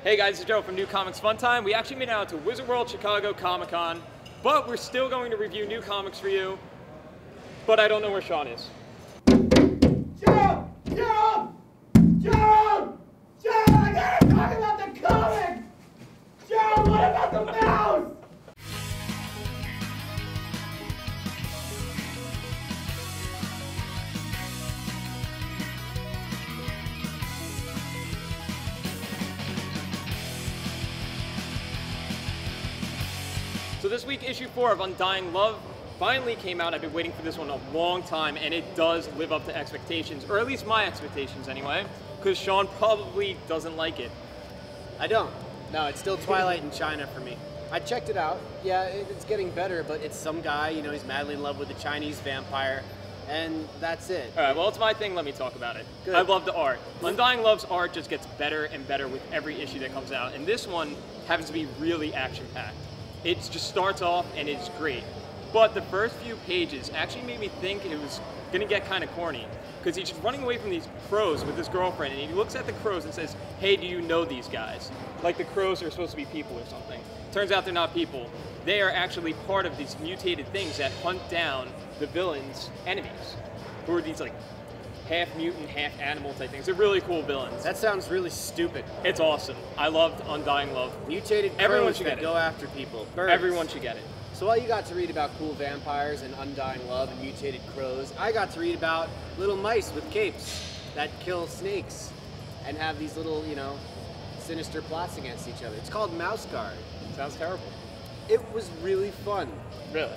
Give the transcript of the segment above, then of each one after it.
Hey guys, it's Joe from New Comics Fun Time. We actually made it out to Wizard World Chicago Comic-Con, but we're still going to review new comics for you. But I don't know where Sean is. Joe! Joe! Joe! Joe! I gotta talk about the comic! Joe, what about the mouse? So this week, issue 4 of Undying Love finally came out. I've been waiting for this one a long time, and it does live up to expectations, or at least my expectations anyway, because Sean probably doesn't like it. I don't. No, it's still Twilight in China for me. I checked it out. Yeah, it's getting better, but it's some guy, you know, he's madly in love with a Chinese vampire, and that's it. All right, well, it's my thing. Let me talk about it. Good. I love the art. Undying Love's art just gets better and better with every issue that comes out, and this one happens to be really action-packed. It just starts off and it's great. But the first few pages actually made me think it was gonna get kind of corny, because he's just running away from these crows with his girlfriend, and he looks at the crows and says, hey, do you know these guys? Like the crows are supposed to be people or something. Turns out they're not people. They are actually part of these mutated things that hunt down the villain's enemies, who are these like half mutant, half animal type things. They're really cool villains. That sounds really stupid. It's awesome. I loved Undying Love. Mutated Everyone crows should that get it. go after people. Birds. Everyone should get it. So while you got to read about cool vampires and Undying Love and mutated crows, I got to read about little mice with capes that kill snakes and have these little, you know, sinister plots against each other. It's called Mouse Guard. Sounds terrible. It was really fun. Really?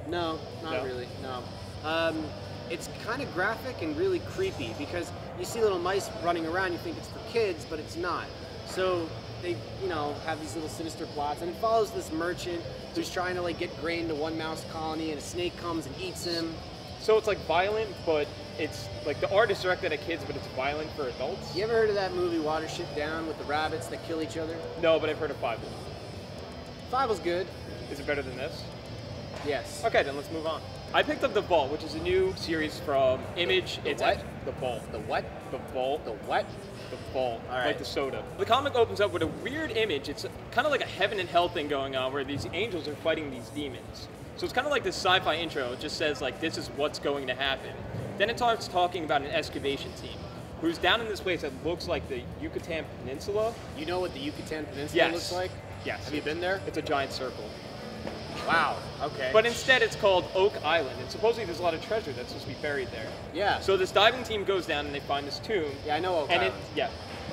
No, not really, no. It's kind of graphic and really creepy because you see little mice running around, you think it's for kids, but it's not. So they, you know, have these little sinister plots, and it follows this merchant who's trying to like get grain to one mouse colony, and a snake comes and eats him. So it's like violent, but it's like the art is directed at kids, but it's violent for adults? You ever heard of that movie Watership Down with the rabbits that kill each other? No, but I've heard of Five. Five was good. Is it better than this? Yes. Okay, then let's move on. I picked up The Vault, which is a new series from Image. It's what? The Vault. The what? The Vault. The what? The Vault. All right. Like the soda. The comic opens up with a weird image. It's kind of like a heaven and hell thing going on where these angels are fighting these demons. So it's kind of like this sci-fi intro. It just says like, this is what's going to happen. Then it starts talking about an excavation team who's down in this place that looks like the Yucatan Peninsula. You know what the Yucatan Peninsula looks like? Yes. Have you been there? It's a giant circle. Wow, okay. But instead it's called Oak Island, and supposedly there's a lot of treasure that's supposed to be buried there. Yeah. So this diving team goes down and they find this tomb. Yeah, I know Oak Island. Yeah.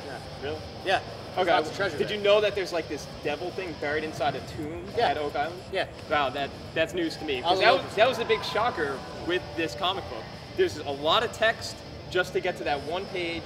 Yeah. Really? Yeah. Okay. Lots of treasure Did there. you know that there's like this devil thing buried inside a tomb at Oak Island? Yeah. Wow, that's news to me. I'll Because that was the big shocker with this comic book. There's a lot of text just to get to that one page.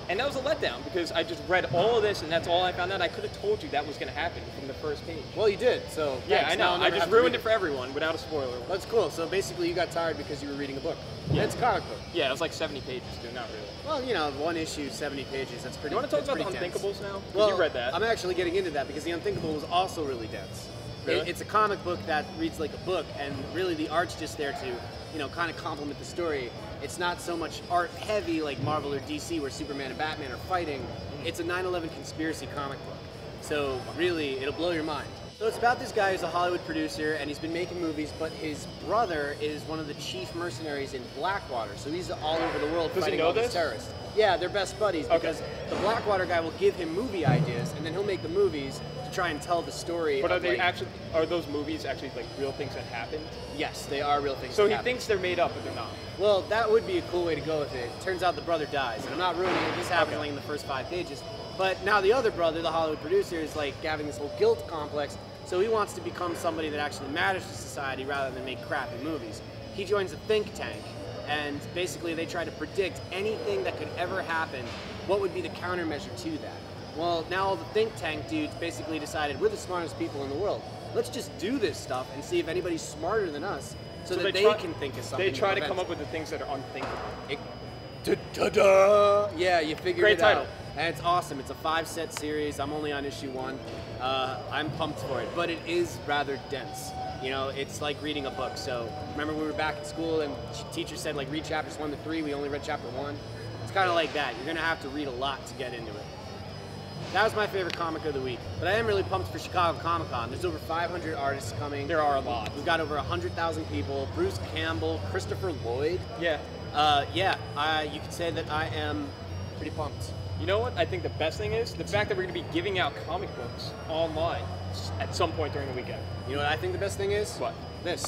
And that was a letdown because I just read all of this and that's all I found out. I could have told you that was going to happen from the first page. Well, you did, so Yeah, thanks. I know. Now I'll I never just have to ruined read it for everyone without a spoiler. That's cool. So basically you got tired because you were reading a book. Yeah. It's a comic book. Yeah, it was like 70 pages, dude. Not really. Well, you know, one issue, 70 pages. That's pretty. You want to talk that's about the pretty dense. Unthinkables now? 'Cause Well, you read that. I'm actually getting into that because the Unthinkable was also really dense. Really? It's a comic book that reads like a book, and really the art's just there to, you know, kind of complement the story. It's not so much art heavy like Marvel or DC where Superman and Batman are fighting. It's a 9/11 conspiracy comic book. So really, it'll blow your mind. So it's about this guy who's a Hollywood producer, and he's been making movies, but his brother is one of the chief mercenaries in Blackwater. So he's all over the world Does he fighting know all these this? terrorists. Yeah, they're best buddies because the Blackwater guy will give him movie ideas, and then he'll make the movies to try and tell the story. But are of, they like, are those movies actually like real things that happened? Yes, they are real things. So that he happen. thinks they're made up, but they're not. Well, that would be a cool way to go with it. Turns out the brother dies, and I'm not ruining it. This happens like in the first 5 pages. But now the other brother, the Hollywood producer, is like having this whole guilt complex. So he wants to become somebody that actually matters to society rather than make crappy movies. He joins a think tank, and basically they try to predict anything that could ever happen. What would be the countermeasure to that? Well, now all the think tank dudes basically decided we're the smartest people in the world. Let's just do this stuff and see if anybody's smarter than us, so that they can think of something. They try to prevent come up it. with the things that are unthinkable. Ta-da! Yeah, you figured Great it title. out. And it's awesome. It's a 5-set series. I'm only on issue 1. I'm pumped for it, but it is rather dense. You know, it's like reading a book. So remember we were back at school and teacher said like read chapters 1 to 3. We only read chapter 1. It's kind of like that. You're gonna have to read a lot to get into it. That was my favorite comic of the week. But I am really pumped for Chicago Comic Con. There's over 500 artists coming. There are a lot. We've got over 100,000 people. Bruce Campbell, Christopher Lloyd. Yeah. You could say that I am pretty pumped. You know what I think the best thing is? The fact that we're going to be giving out comic books online at some point during the weekend. You know what I think the best thing is? What? This.